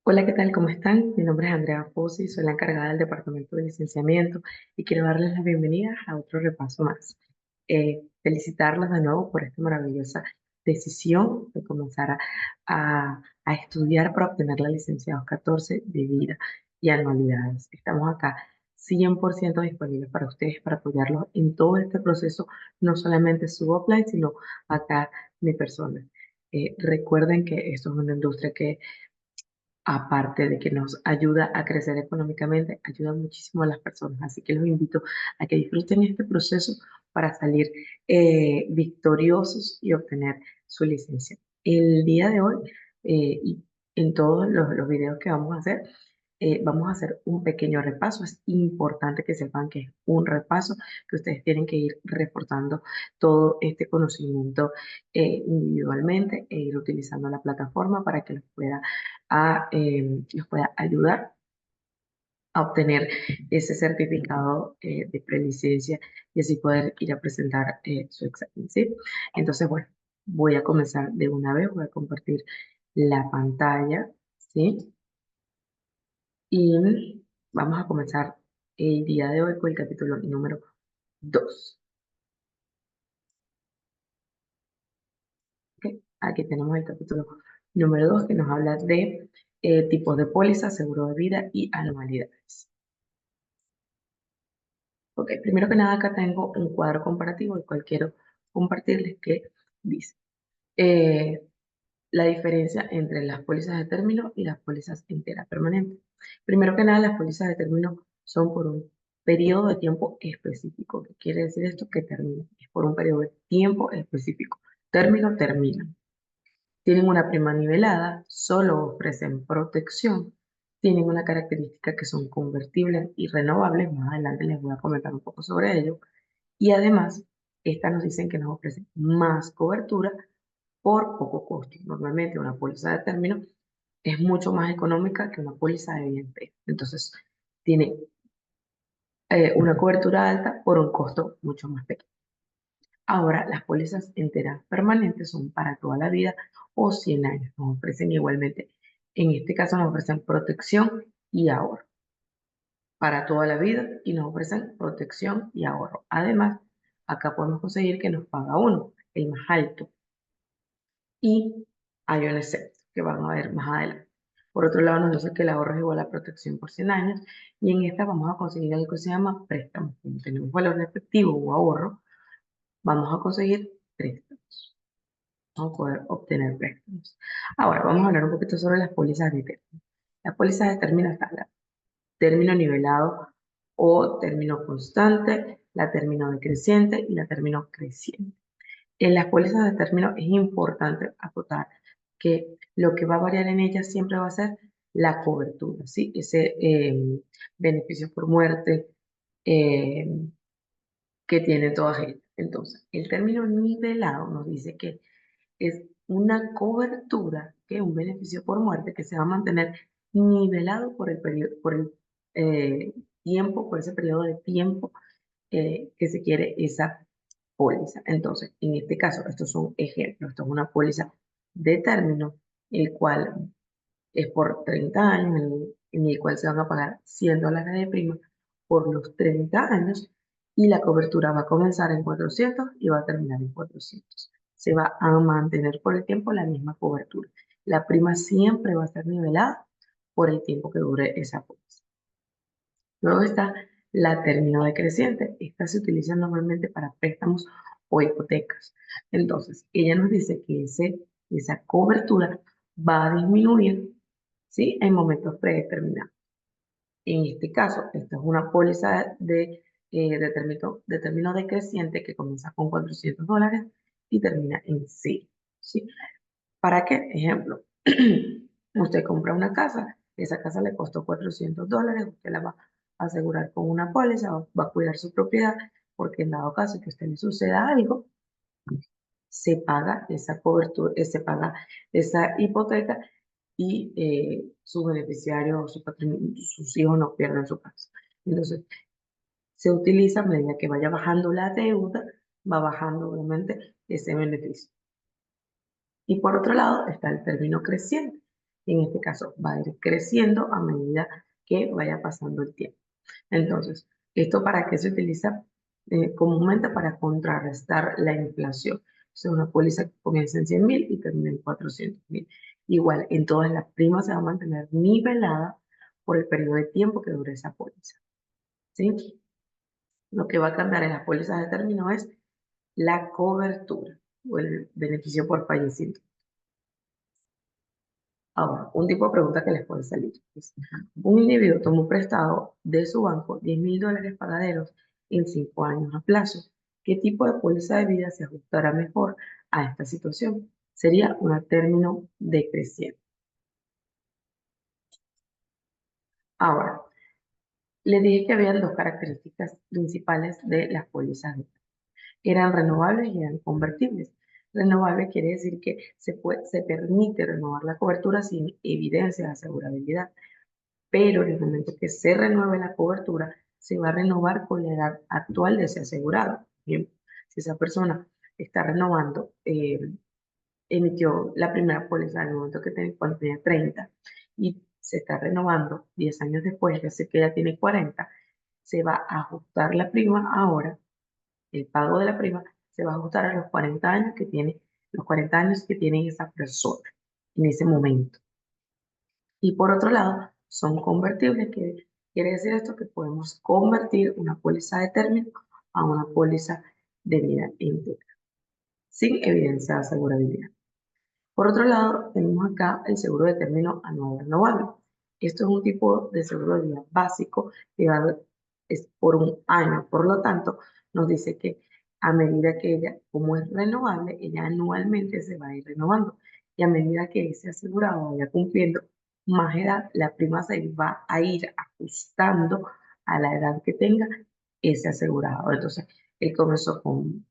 Hola, ¿qué tal? ¿Cómo están? Mi nombre es Andrea Pozzi, soy la encargada del Departamento de Licenciamiento y quiero darles la bienvenida a otro repaso más. Felicitarlos de nuevo por esta maravillosa decisión de comenzar a estudiar para obtener la licencia 214 de vida y anualidades. Estamos acá 100% disponibles para ustedes, para apoyarlos en todo este proceso, no solamente su upline, sino acá mi persona. Recuerden que esto es una industria que aparte de que nos ayuda a crecer económicamente, ayuda muchísimo a las personas. Así que los invito a que disfruten este proceso para salir victoriosos y obtener su licencia. El día de hoy y en todos los videos que vamos a hacer un pequeño repaso. Es importante que sepan que es un repaso, que ustedes tienen que ir reportando todo este conocimiento individualmente e ir utilizando la plataforma para que los pueda ayudar a obtener ese certificado de prelicencia y así poder ir a presentar su examen, ¿sí? Entonces, bueno, voy a comenzar de una vez, voy a compartir la pantalla, ¿sí? Y vamos a comenzar el día de hoy con el capítulo número 2. ¿Ok? Aquí tenemos el capítulo número 2 que nos habla de tipos de póliza, seguro de vida y anualidades. Ok, primero que nada acá tengo un cuadro comparativo el cual quiero compartirles que dice eh, la diferencia entre las pólizas de término y las pólizas enteras permanentes. Primero que nada, las pólizas de término son por un periodo de tiempo específico. ¿Qué quiere decir esto? Que termina. Es por un periodo de tiempo específico. Término, termina. Tienen una prima nivelada, solo ofrecen protección, tienen una característica que son convertibles y renovables, más adelante les voy a comentar un poco sobre ello, y además, estas nos dicen que nos ofrecen más cobertura por poco costo. Normalmente una póliza de término es mucho más económica que una póliza de bien. Entonces, tiene una cobertura alta por un costo mucho más pequeño. Ahora, las pólizas enteras permanentes son para toda la vida o 100 años. Nos ofrecen igualmente, en este caso nos ofrecen protección y ahorro para toda la vida y nos ofrecen protección y ahorro. Además, acá podemos conseguir que nos paga uno, el más alto, y hay un excepto que vamos a ver más adelante. Por otro lado, nos dice que el ahorro es igual a protección por 100 años y en esta vamos a conseguir algo que se llama préstamo. Como tenemos valor de efectivo o ahorro, vamos a conseguir préstamos. Vamos a poder obtener préstamos. Ahora, vamos a hablar un poquito sobre las pólizas de término. Las pólizas de término están la término nivelado o término constante, la término decreciente y la término creciente. En las pólizas de término es importante acotar que lo que va a variar en ellas siempre va a ser la cobertura, ¿sí? Ese beneficio por muerte eh, que tienen todas ellas. Entonces, el término nivelado nos dice que es una cobertura, que es un beneficio por muerte que se va a mantener nivelado por el periodo, por el tiempo, por ese periodo de tiempo que se quiere esa póliza. Entonces, en este caso, estos son ejemplos. Esto es una póliza de término, el cual es por 30 años, en el cual se van a pagar $100 de prima por los 30 años y la cobertura va a comenzar en 400 y va a terminar en 400. Se va a mantener por el tiempo la misma cobertura. La prima siempre va a ser nivelada por el tiempo que dure esa póliza. Luego está la término decreciente. Esta se utiliza normalmente para préstamos o hipotecas. Entonces, ella nos dice que esa cobertura va a disminuir, ¿sí? En momentos predeterminados. En este caso, esta es una póliza de término decreciente que comienza con $400 y termina en cero, ¿sí? ¿Para qué? Ejemplo, usted compra una casa, esa casa le costó $400, usted la va a asegurar con una póliza, va a cuidar su propiedad, porque en dado caso que a usted le suceda algo, se paga esa cobertura, se paga esa hipoteca y sus beneficiarios, sus hijos no pierden su casa. Entonces, se utiliza a medida que vaya bajando la deuda, va bajando obviamente ese beneficio. Y por otro lado está el término creciente. y en este caso va a ir creciendo a medida que vaya pasando el tiempo. Entonces, ¿esto para qué se utiliza? Comúnmente para contrarrestar la inflación. O sea, una póliza que comienza en 100.000 y termina en 400.000. Igual, en todas las primas se va a mantener nivelada por el periodo de tiempo que dure esa póliza. ¿Sí? Lo que va a cambiar en las pólizas de término es la cobertura o el beneficio por fallecimiento. Ahora, un tipo de pregunta que les puede salir es, un individuo tomó prestado de su banco $10.000 pagaderos en 5 años a plazo. ¿Qué tipo de póliza de vida se ajustará mejor a esta situación? Sería un término decreciente. Ahora, les dije que habían dos características principales de las pólizas de vida. Eran renovables y eran convertibles. Renovable quiere decir que se permite renovar la cobertura sin evidencia de asegurabilidad, pero en el momento que se renueve la cobertura, se va a renovar con la edad actual de ese asegurado. Por ejemplo, si esa persona está renovando, emitió la primera póliza en el momento que cuando tenía 30 y se está renovando 10 años después, ya sé que ya tiene 40, se va a ajustar la prima ahora, el pago de la prima se va a ajustar a los 40 años que tiene, los 40 años que tiene esa persona en ese momento. Y por otro lado, son convertibles, que quiere decir esto que podemos convertir una póliza de término a una póliza de vida íntegra, sin evidencia de asegurabilidad. Por otro lado, tenemos acá el seguro de término anual renovable. Esto es un tipo de seguro de vida básico que es por un año. Por lo tanto, nos dice que a medida que ella, como es renovable, ella anualmente se va a ir renovando. Y a medida que ese asegurado vaya cumpliendo más edad, la prima se va a ir ajustando a la edad que tenga ese asegurado. Entonces, él comenzó con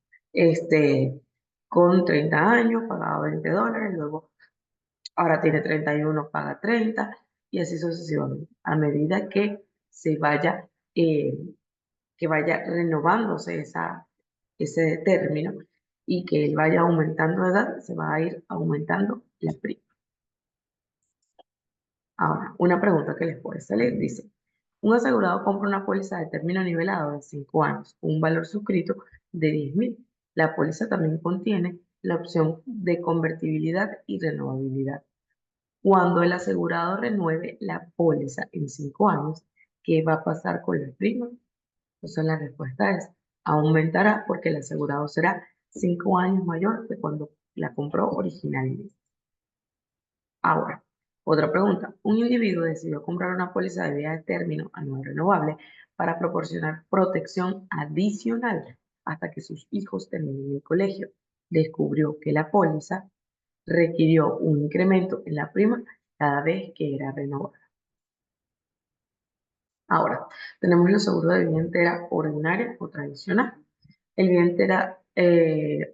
30 años, pagaba $20, luego ahora tiene 31, paga 30 y así sucesivamente. A medida que se vaya, eh, que vaya renovándose ese término y que él vaya aumentando de edad, se va a ir aumentando la prima. Ahora, una pregunta que les puede salir, dice, un asegurado compra una póliza de término nivelado de 5 años, con un valor suscrito de 10.000. La póliza también contiene la opción de convertibilidad y renovabilidad. Cuando el asegurado renueve la póliza en 5 años, ¿qué va a pasar con la prima? Entonces la respuesta es, aumentará porque el asegurado será 5 años mayor que cuando la compró originalmente. Ahora, otra pregunta. Un individuo decidió comprar una póliza de vida de término anual renovable para proporcionar protección adicional hasta que sus hijos terminen el colegio. Descubrió que la póliza requirió un incremento en la prima cada vez que era renovada. Ahora, tenemos los seguros de vida entera ordinaria o tradicional. El vida entera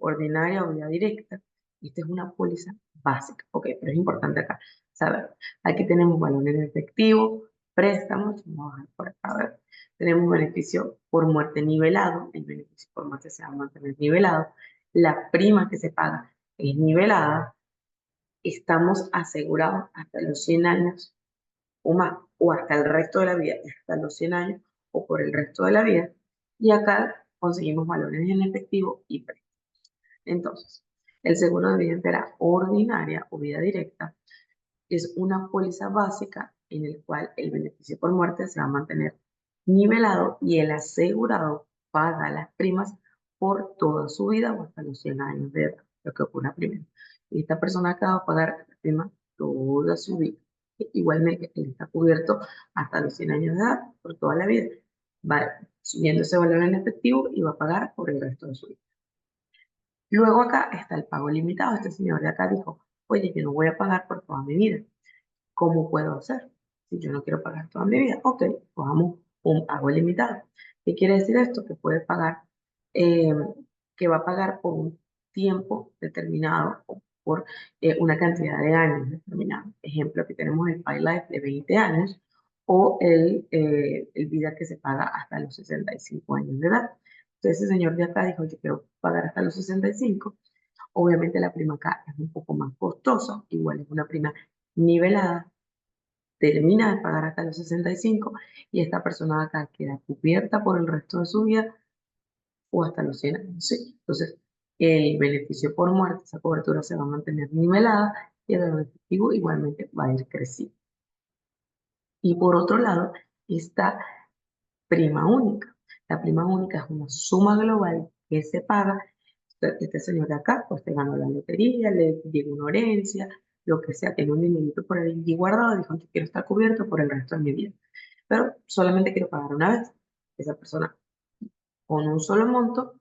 ordinaria o vida directa. Esta es una póliza básica, ok, pero es importante acá saber. Aquí tenemos valores en efectivo, préstamos, vamos a bajar por acá, a ver. Tenemos beneficio por muerte nivelado, el beneficio por muerte se va a mantener nivelado, la prima que se paga es nivelada, estamos asegurados hasta los 100 años o más, o hasta el resto de la vida, hasta los 100 años o por el resto de la vida. Y acá conseguimos valores en efectivo y préstamos. Entonces, el seguro de vida entera ordinaria o vida directa es una póliza básica en el cual el beneficio por muerte se va a mantener nivelado y el asegurado paga las primas por toda su vida o hasta los 100 años de edad, lo que ocurre primero. Y esta persona acaba de pagar la prima toda su vida. Igualmente, él está cubierto hasta los 100 años de edad por toda la vida. Va subiendo ese valor en efectivo y va a pagar por el resto de su vida. Luego acá está el pago limitado. Este señor de acá dijo, oye, yo no voy a pagar por toda mi vida. ¿Cómo puedo hacer? Si yo no quiero pagar toda mi vida, ok, cojamos un pago limitado. ¿Qué quiere decir esto? Que puede pagar, eh, que va a pagar por un tiempo determinado o por una cantidad de años determinado. Ejemplo, aquí tenemos el PayLife de 20 años o el vida que se paga hasta los 65 años de edad. Entonces, ese señor de acá dijo, yo quiero pagar hasta los 65. Obviamente la prima acá es un poco más costosa, igual es una prima nivelada, termina de pagar hasta los 65 y esta persona de acá queda cubierta por el resto de su vida o hasta los 100 años, ¿sí? Entonces, el beneficio por muerte, esa cobertura se va a mantener nivelada y el efectivo igualmente va a ir creciendo. Y por otro lado, está prima única. La prima única es una suma global que se paga. Este señor de acá, pues te ganó la lotería, le llegó una herencia, lo que sea, tiene un dinerito por ahí guardado, dijo, yo quiero estar cubierto por el resto de mi vida. Pero solamente quiero pagar una vez. Esa persona con un solo monto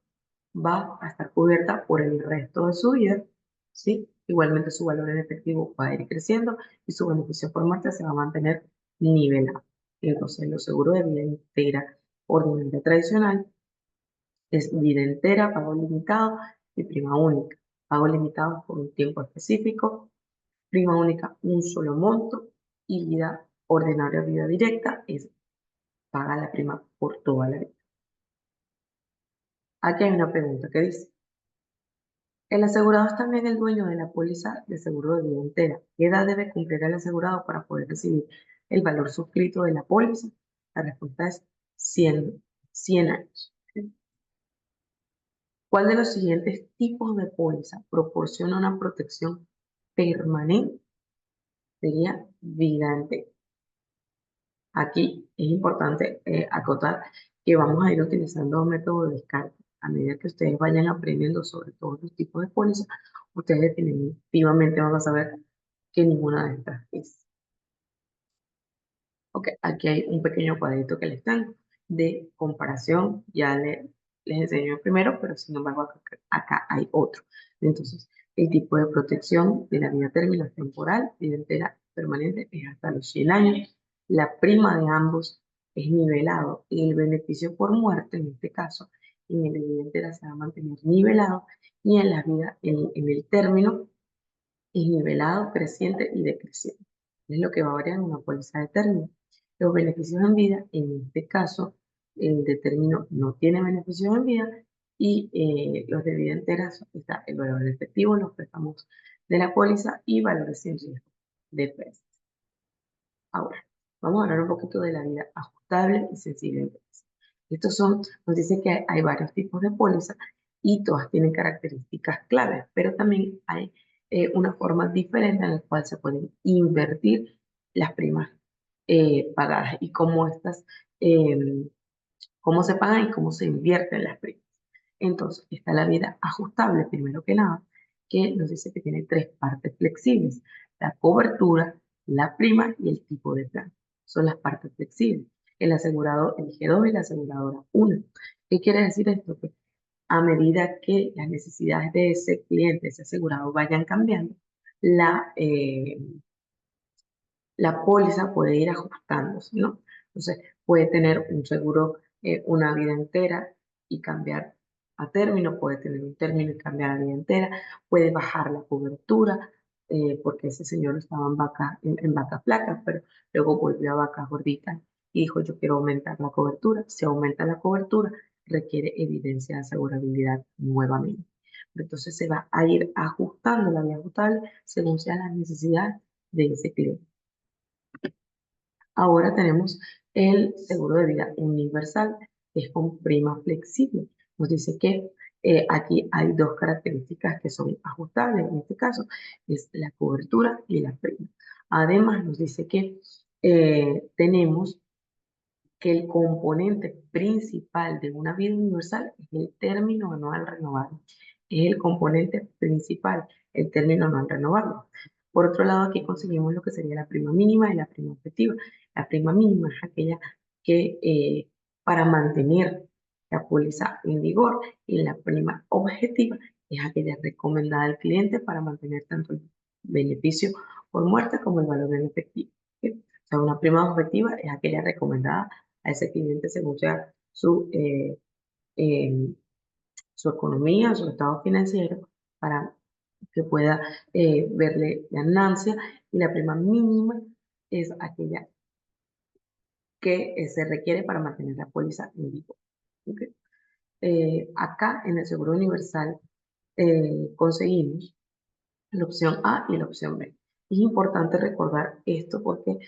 va a estar cubierta por el resto de su vida, ¿sí? Igualmente su valor en efectivo va a ir creciendo y su beneficio por muerte se va a mantener nivelado. Entonces, los seguros de vida entera ordinaria tradicional es vida entera, pago limitado y prima única. Pago limitado por un tiempo específico, prima única un solo monto y vida ordinaria, vida directa es paga la prima por toda la vida. Aquí hay una pregunta que dice, el asegurado es también el dueño de la póliza de seguro de vida entera. ¿Qué edad debe cumplir el asegurado para poder recibir el valor suscrito de la póliza? La respuesta es 100 años. ¿Cuál de los siguientes tipos de póliza proporciona una protección permanente? Sería vida entera. Aquí es importante acotar que vamos a ir utilizando métodos de descarte. A medida que ustedes vayan aprendiendo sobre todos los tipos de pólizas, ustedes definitivamente van a saber que ninguna de estas es. Ok, aquí hay un pequeño cuadrito que les tengo de comparación. Les enseño el primero, pero sin embargo acá hay otro. Entonces, el tipo de protección de la vida término temporal, vida entera permanente, es hasta los 100 años. La prima de ambos es nivelado y el beneficio por muerte, en este caso, en el de vida entera se va a mantener nivelado y en la vida, en el término, y nivelado, creciente y decreciente. Es lo que va a variar en una póliza de término. Los beneficios en vida, en este caso, el de término no tiene beneficios en vida y los de vida entera está el valor en efectivo, los préstamos de la póliza y valores sin riesgo de préstamo. Ahora, vamos a hablar un poquito de la vida ajustable y sensible de préstamo. Nos dice que hay varios tipos de póliza y todas tienen características claves, pero también hay una forma diferente en la cual se pueden invertir las primas pagadas y eh, cómo se pagan y cómo se invierten las primas. Entonces, está la vida ajustable, primero que nada, que nos dice que tiene tres partes flexibles: la cobertura, la prima y el tipo de plan. Son las partes flexibles. El asegurado elige dos y la aseguradora una. ¿Qué quiere decir esto? Que a medida que las necesidades de ese cliente, ese asegurado, vayan cambiando, la, eh, la póliza puede ir ajustándose, ¿no? Entonces, puede tener un seguro una vida entera y cambiar a término, puede tener un término y cambiar a vida entera, puede bajar la cobertura, porque ese señor estaba en vacas flacas, pero luego volvió a vacas gorditas y dijo, yo quiero aumentar la cobertura. Si aumenta la cobertura, requiere evidencia de asegurabilidad nuevamente. Entonces, se va a ir ajustando la vía ajustable según sean las necesidades de ese cliente. Ahora tenemos el seguro de vida universal, que es con prima flexible. Nos dice que aquí hay dos características que son ajustables, en este caso es la cobertura y la prima. Además nos dice que tenemos que el componente principal de una vida universal es el término anual renovable. Es el componente principal, el término anual renovable. Por otro lado, aquí conseguimos lo que sería la prima mínima y la prima objetiva. La prima mínima es aquella que para mantener la póliza en vigor y la prima objetiva es aquella recomendada al cliente para mantener tanto el beneficio por muerte como el valor en efectivo. ¿Ok? O sea, una prima objetiva es aquella recomendada a ese cliente según sea eh, su economía, su estado financiero, para que pueda verle ganancia. Y la prima mínima es aquella que se requiere para mantener la póliza en vigor. ¿Ok? Acá en el Seguro Universal conseguimos la opción A y la opción B. Es importante recordar esto porque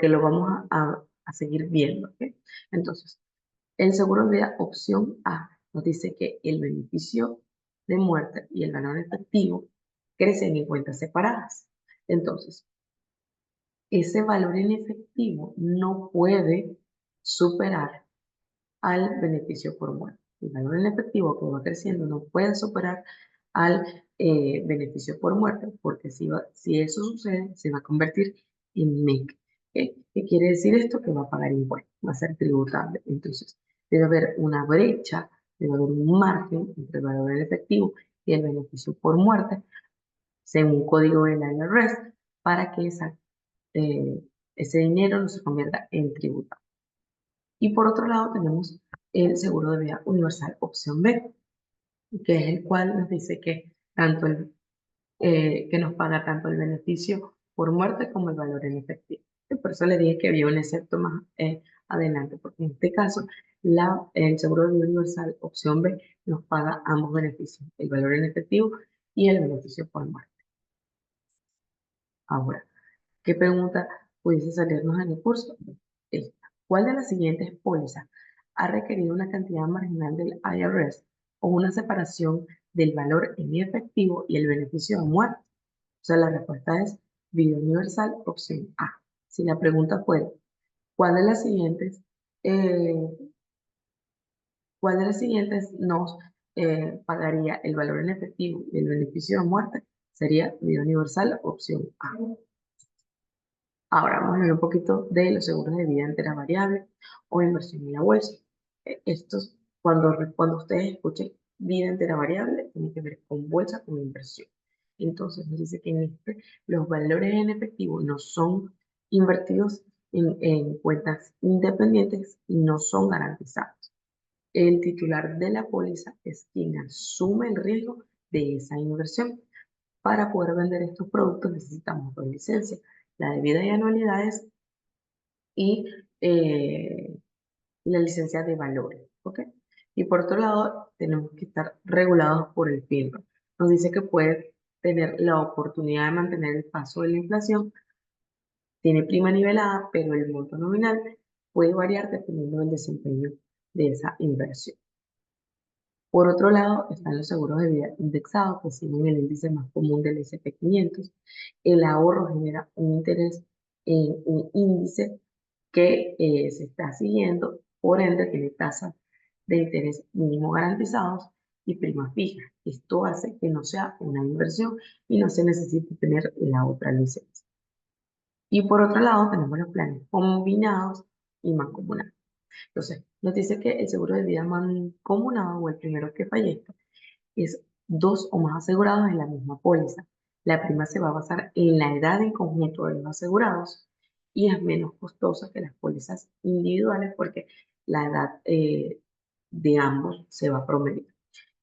lo vamos a seguir viendo, ¿ok? Entonces, el seguro de vida opción A nos dice que el beneficio de muerte y el valor efectivo crecen en cuentas separadas. Entonces, ese valor en efectivo no puede superar al beneficio por muerte. El valor en efectivo que va creciendo no puede superar al beneficio por muerte, porque si eso sucede, se va a convertir en MEC. ¿Qué quiere decir esto? Que va a pagar impuestos, va a ser tributable. Entonces, debe haber una brecha, debe haber un margen entre el valor en efectivo y el beneficio por muerte, según un código de la IRS, para que eh, ese dinero no se convierta en tributo. Y por otro lado tenemos el seguro de vida universal opción B, que es el cual nos dice que, que nos paga tanto el beneficio por muerte como el valor en efectivo. Y por eso le dije que había un excepto más adelante, porque en este caso el seguro de vida universal opción B nos paga ambos beneficios, el valor en efectivo y el beneficio por muerte. Ahora, ¿qué pregunta pudiese salirnos en el curso? Esta. ¿Cuál de las siguientes pólizas ha requerido una cantidad marginal del IRS o una separación del valor en efectivo y el beneficio de muerte? O sea, la respuesta es vida universal, opción A. Si la pregunta fuera, ¿cuál de las siguientes, eh, ¿cuál de las siguientes nos pagaría el valor en efectivo y el beneficio de muerte? Sería vida universal, opción A. Ahora vamos a ver un poquito de los seguros de vida entera variable o inversión en la bolsa. Estos, cuando ustedes escuchen vida entera variable, tiene que ver con bolsa, con inversión. Entonces nos dice que en los valores en efectivo no son invertidos en cuentas independientes y no son garantizados. El titular de la póliza es quien asume el riesgo de esa inversión. Para poder vender estos productos necesitamos dos licencias, la de vida y anualidades y la licencia de valores, ¿ok? Y por otro lado, tenemos que estar regulados por el FINRA. Nos dice que puede tener la oportunidad de mantener el paso de la inflación, tiene prima nivelada, pero el monto nominal puede variar dependiendo del desempeño de esa inversión. Por otro lado, están los seguros de vida indexados, que siguen el índice más común del S&P 500. El ahorro genera un interés en un índice que se está siguiendo, por ende tiene tasas de interés mínimo garantizados y prima fija. Esto hace que no sea una inversión y no se necesite tener la otra licencia. Y por otro lado, tenemos los planes combinados y mancomunados. Entonces, nos dice que el seguro de vida mancomunado o el primero que fallezca es dos o más asegurados en la misma póliza. La prima se va a basar en la edad en conjunto de los asegurados y es menos costosa que las pólizas individuales porque la edad de ambos se va a promediar.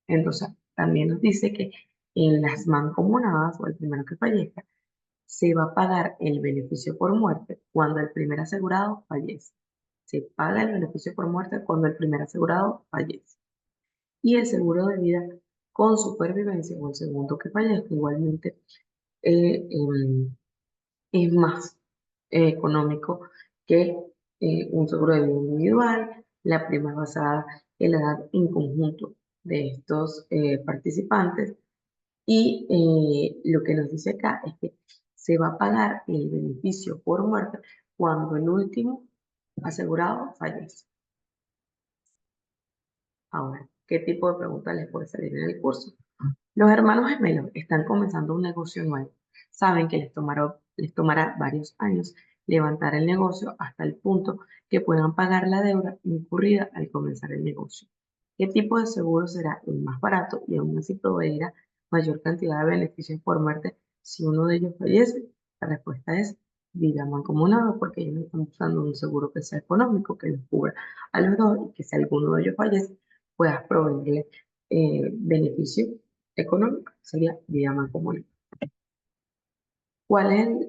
Entonces, también nos dice que en las mancomunadas o el primero que fallezca, se va a pagar el beneficio por muerte cuando el primer asegurado fallece. Se paga el beneficio por muerte cuando el primer asegurado fallece. Y el seguro de vida con supervivencia o el segundo que fallezca igualmente eh, em, es más económico que un seguro de vida individual. La prima es basada en la edad en conjunto de estos participantes y lo que nos dice acá es que se va a pagar el beneficio por muerte cuando el último asegurado fallece. Ahora, ¿qué tipo de preguntas les puede salir en el curso? Los hermanos gemelos están comenzando un negocio nuevo. Saben que les tomará varios años levantar el negocio hasta el punto que puedan pagar la deuda incurrida al comenzar el negocio. ¿Qué tipo de seguro será el más barato y aún así proveerá mayor cantidad de beneficios por muerte si uno de ellos fallece? La respuesta es vida mancomunada, porque ellos están buscando un seguro que sea económico, que los cubra a los dos y que si alguno de ellos fallece, puedas proveerle beneficio económico, sería vida mancomunada. ¿Cuál es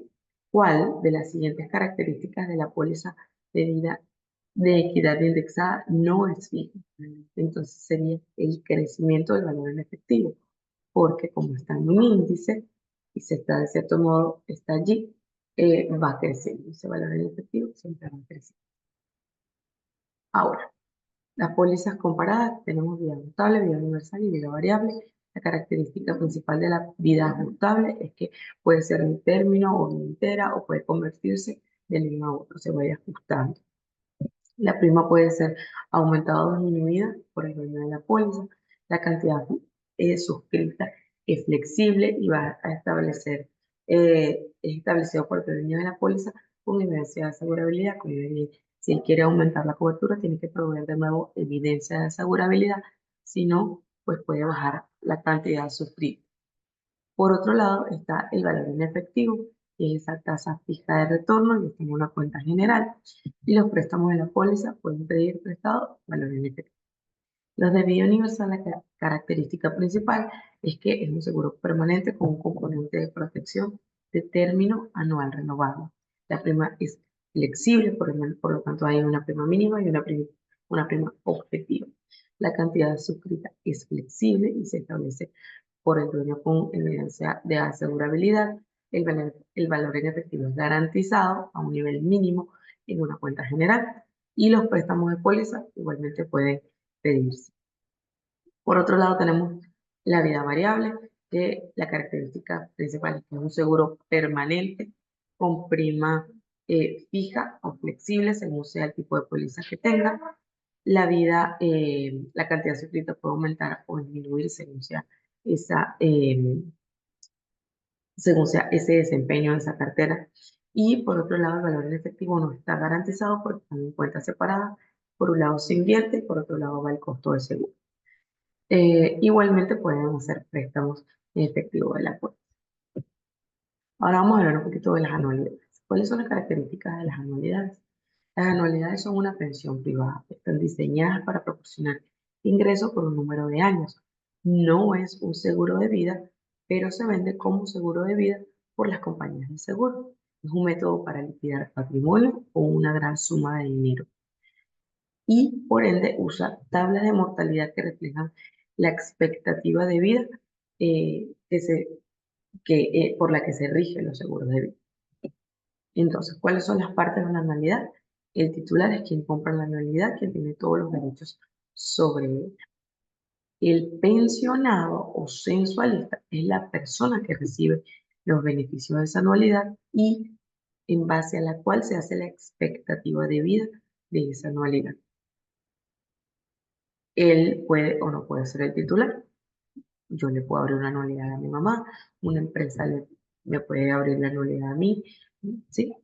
cuál de las siguientes características de la póliza de vida de equidad indexada no es fija? Entonces sería el crecimiento del valor en efectivo. porque como está en un índice y se está de cierto modo, está allí, va creciendo. Ese valor en efectivo siempre va creciendo. Ahora, las pólizas comparadas, tenemos vida ajustable, vida universal y vida variable. La característica principal de la vida ajustable es que puede ser en término o en entera o puede convertirse de uno a otro, se vaya ajustando. La prima puede ser aumentada o disminuida por el dueño de la póliza. La cantidad suscrita es flexible y va a establecer, es establecido por el dueño de la póliza con evidencia de asegurabilidad. Si él quiere aumentar la cobertura, tiene que proveer de nuevo evidencia de asegurabilidad. Si no, pues puede bajar la cantidad suscrita. Por otro lado está el valor en efectivo, que es esa tasa fija de retorno y está en una cuenta general. Y los préstamos de la póliza pueden pedir prestado valor en efectivo. Los de vida universal, la característica principal es que es un seguro permanente con un componente de protección de término anual renovable. La prima es flexible, por lo tanto hay una prima mínima y una prima objetiva. La cantidad suscrita es flexible y se establece por el dueño con evidencia de asegurabilidad. El valor en efectivo es garantizado a un nivel mínimo en una cuenta general y los préstamos de póliza igualmente pueden pedirse. Por otro lado, tenemos la vida variable, que la característica principal es que es un seguro permanente con prima fija o flexible según sea el tipo de póliza que tenga. La cantidad suscrita puede aumentar o disminuir esa, eh, según sea ese desempeño de esa cartera. Y por otro lado, el valor en efectivo no está garantizado porque están en cuentas separadas. Por un lado se invierte y por otro lado va el costo del seguro. Igualmente pueden hacer préstamos en efectivo de la cuenta. Ahora vamos a hablar un poquito de las anualidades. ¿Cuáles son las características de las anualidades? Las anualidades son una pensión privada. Están diseñadas para proporcionar ingresos por un número de años. No es un seguro de vida, pero se vende como seguro de vida por las compañías de seguro. Es un método para liquidar patrimonio o una gran suma de dinero. Y por ende usa tablas de mortalidad que reflejan la expectativa de vida eh, que se, por la que se rigen los seguros de vida. Entonces, ¿cuáles son las partes de la anualidad? El titular es quien compra la anualidad, quien tiene todos los derechos sobre ella. El pensionado o censualista es la persona que recibe los beneficios de esa anualidad y en base a la cual se hace la expectativa de vida de esa anualidad. Él puede o no puede ser el titular. Yo le puedo abrir una anualidad a mi mamá, una empresa me puede abrir la anualidad a mí, ¿sí?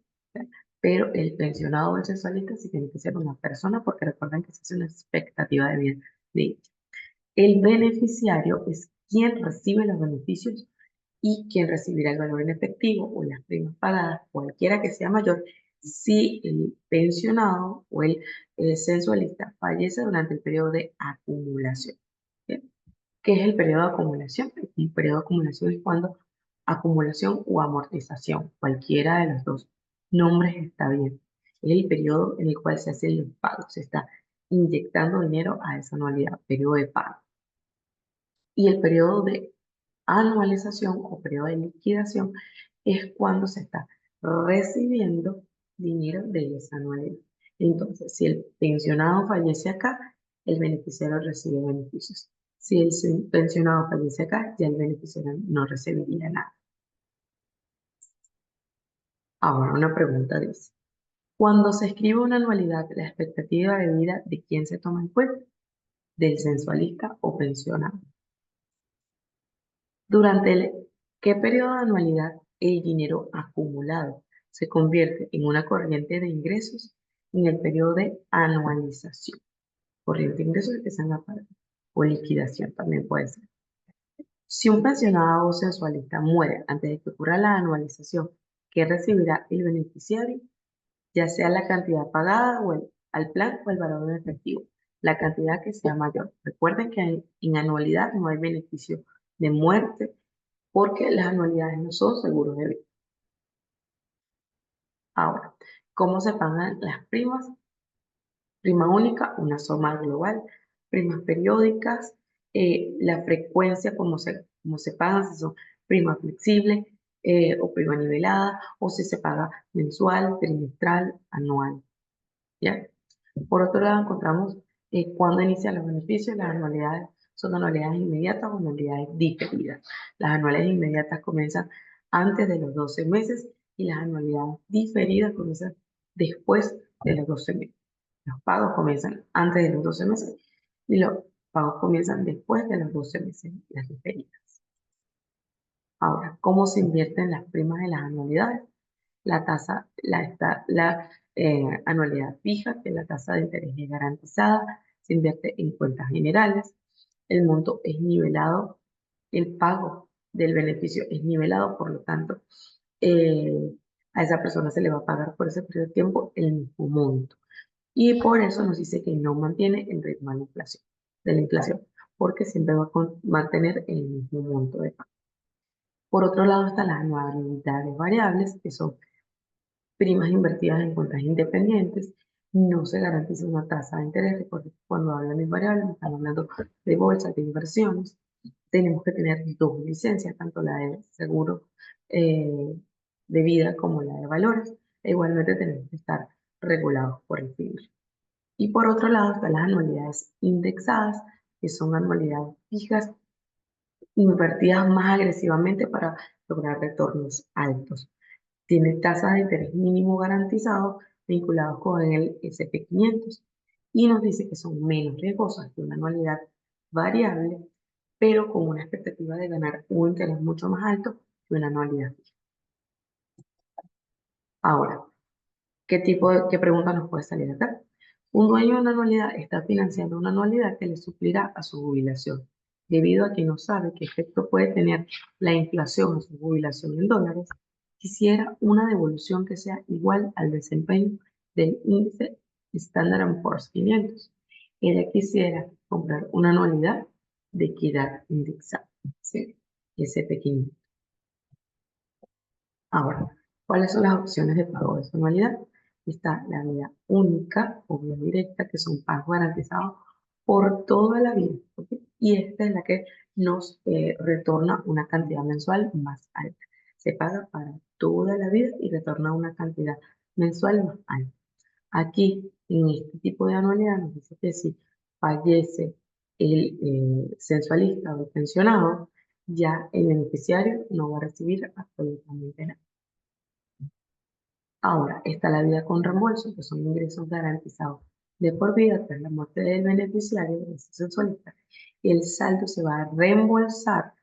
Pero el pensionado o el censualista sí tiene que ser una persona porque recuerden que se hace una expectativa de vida de ella. El beneficiario es quien recibe los beneficios y quien recibirá el valor en efectivo o las primas pagadas, cualquiera que sea mayor, si el pensionado o el censualista fallece durante el periodo de acumulación. ¿Bien? ¿Qué es el periodo de acumulación? El periodo de acumulación es cuando acumulación o amortización, cualquiera de los dos nombres está bien. Es el periodo en el cual se hacen los pagos, se está inyectando dinero a esa anualidad, periodo de pago. Y el periodo de anualización o periodo de liquidación es cuando se está recibiendo dinero de esa anualidad. Entonces, si el pensionado fallece acá, el beneficiario recibe beneficios. Si el pensionado fallece acá, ya el beneficiario no recibiría nada. Ahora, una pregunta dice, cuando se escribe una anualidad, la expectativa de vida de quién se toma en cuenta, del censualista o pensionado. Durante qué periodo de anualidad el dinero acumulado se convierte en una corriente de ingresos en el periodo de anualización. Corriente de ingresos que sean aparte o liquidación también puede ser. Si un pensionado o censualista muere antes de que ocurra la anualización, ¿qué recibirá el beneficiario? Ya sea la cantidad pagada o al plan o el valor en efectivo, la cantidad que sea mayor. Recuerden que en anualidad no hay beneficio de muerte porque las anualidades no son seguros de vida. Ahora, ¿cómo se pagan las primas? Prima única, una suma global, primas periódicas, la frecuencia como se cómo se pagan, si son prima flexible o prima nivelada, o si se paga mensual, trimestral, anual, ¿ya? Por otro lado, encontramos cuándo inician los beneficios. Las anualidades son anualidades inmediatas o anualidades diferidas. Las anualidades inmediatas comienzan antes de los 12 meses y las anualidades diferidas comienzan después de los 12 meses. Los pagos comienzan antes de los 12 meses y los pagos comienzan después de los 12 meses, las diferidas. Ahora, ¿cómo se invierten las primas de las anualidades? La tasa, la anualidad fija, que la tasa de interés es garantizada, se invierte en cuentas generales, el monto es nivelado, el pago del beneficio es nivelado, por lo tanto, eh, a esa persona se le va a pagar por ese periodo de tiempo el mismo monto. Y por eso nos dice que no mantiene el ritmo de la inflación, porque siempre va a mantener el mismo monto de pago. Por otro lado están las anualidades variables, que son primas invertidas en cuentas independientes, no se garantiza una tasa de interés. Recuerden que cuando hablan de variables, estamos hablando de bolsas, de inversiones. Tenemos que tener dos licencias, tanto la de seguro eh, de vida como la de valores. E igualmente tenemos que estar regulados por el FINRA. Y por otro lado están las anualidades indexadas, que son anualidades fijas invertidas más agresivamente para lograr retornos altos. Tiene tasas de interés mínimo garantizado vinculados con el SP500 y nos dice que son menos riesgosas que una anualidad variable, pero con una expectativa de ganar un interés mucho más alto que una anualidad fija. Ahora, ¿qué pregunta nos puede salir acá? Un dueño de una anualidad está financiando una anualidad que le suplirá a su jubilación, debido a que no sabe qué efecto puede tener la inflación a su jubilación en dólares. Quisiera una devolución que sea igual al desempeño del índice Standard Poor's 500. Ella quisiera comprar una anualidad de equidad indexada, ¿sí? SP500. Ahora, ¿cuáles son las opciones de pago de su anualidad? Está la vía única o vía directa, que son pagos garantizados por toda la vida, ¿ok? Y esta es la que nos retorna una cantidad mensual más alta. Se paga para toda la vida y retorna una cantidad mensual más alta. Aquí, en este tipo de anualidad, nos dice que si fallece el censualista o el pensionado, ya el beneficiario no va a recibir absolutamente nada. Ahora, está la vida con reembolso, que son ingresos garantizados de por vida tras la muerte del beneficiario, de ese censualista. El saldo se va a reembolsar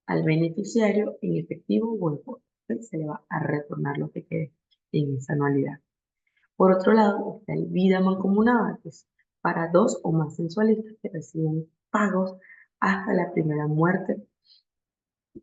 al beneficiario en efectivo o en cuotas. Se le va a retornar lo que quede en esa anualidad. Por otro lado, está el vida mancomunada, que es para dos o más censualistas que reciben pagos hasta la primera muerte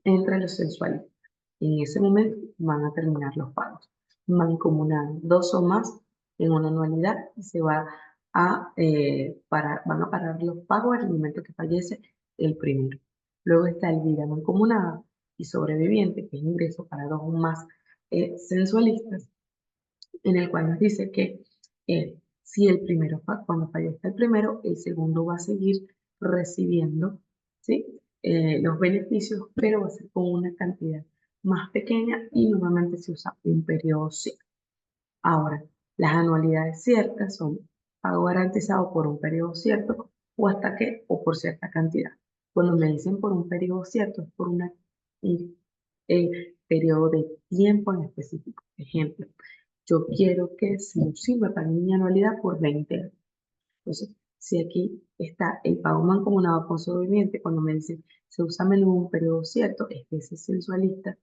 entre los censualistas. En ese momento van a terminar los pagos. Mancomunado, dos o más en una anualidad y se va van a parar los pagos al momento que fallece el primero. Luego está el vida mancomunada y sobreviviente, que es ingreso para dos o más censualistas, en el cual nos dice que si el primero, cuando fallezca el primero, el segundo va a seguir recibiendo, ¿sí? Los beneficios, pero va a ser con una cantidad más pequeña y normalmente se usa un periodo cierto. Ahora, las anualidades ciertas son pago garantizado por un periodo cierto o por cierta cantidad. Cuando me dicen por un periodo cierto, es por un periodo de tiempo en específico. Ejemplo, yo quiero que se nos sirva para mi anualidad por 20 años. Entonces, si aquí está el pago mancomunado con sobreviviente, cuando me dicen se usa a menudo un periodo cierto, es que ese sensualista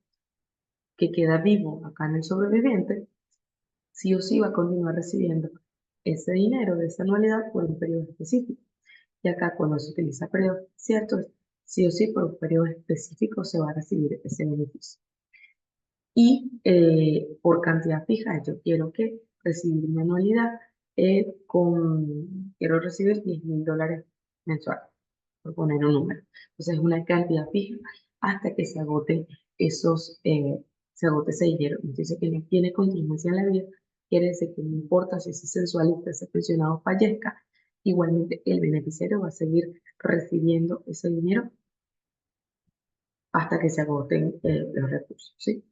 que queda vivo acá en el sobreviviente, sí o sí va a continuar recibiendo ese dinero de esa anualidad por un periodo específico. Y acá cuando se utiliza periodos ciertos, sí o sí por un periodo específico se va a recibir ese beneficio. Y por cantidad fija, yo quiero que recibir mi anualidad quiero recibir $10.000 mensuales, por poner un número. Entonces es una cantidad fija hasta que se agote ese dinero. Entonces que no tiene contingencia en la vida, quiere decir que no importa si ese sensualista, ese pensionado fallezca, igualmente el beneficiario va a seguir recibiendo ese dinero hasta que se agoten los recursos, ¿sí?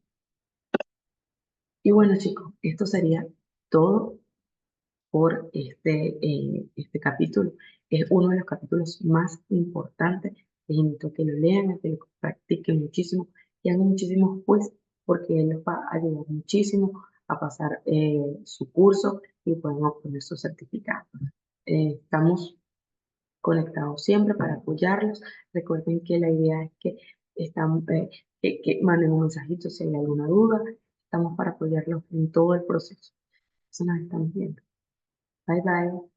Y bueno, chicos, esto sería todo por este capítulo. Es uno de los capítulos más importantes. Les invito a que lo lean, a que lo practiquen muchísimo y hagan muchísimos pues, porque él les va a ayudar muchísimo a pasar su curso y pueden obtener su certificado. Estamos conectados siempre para apoyarlos. Recuerden que la idea es que, que manden un mensajito si hay alguna duda. Estamos para apoyarlos en todo el proceso. Eso nos estamos viendo. Bye bye.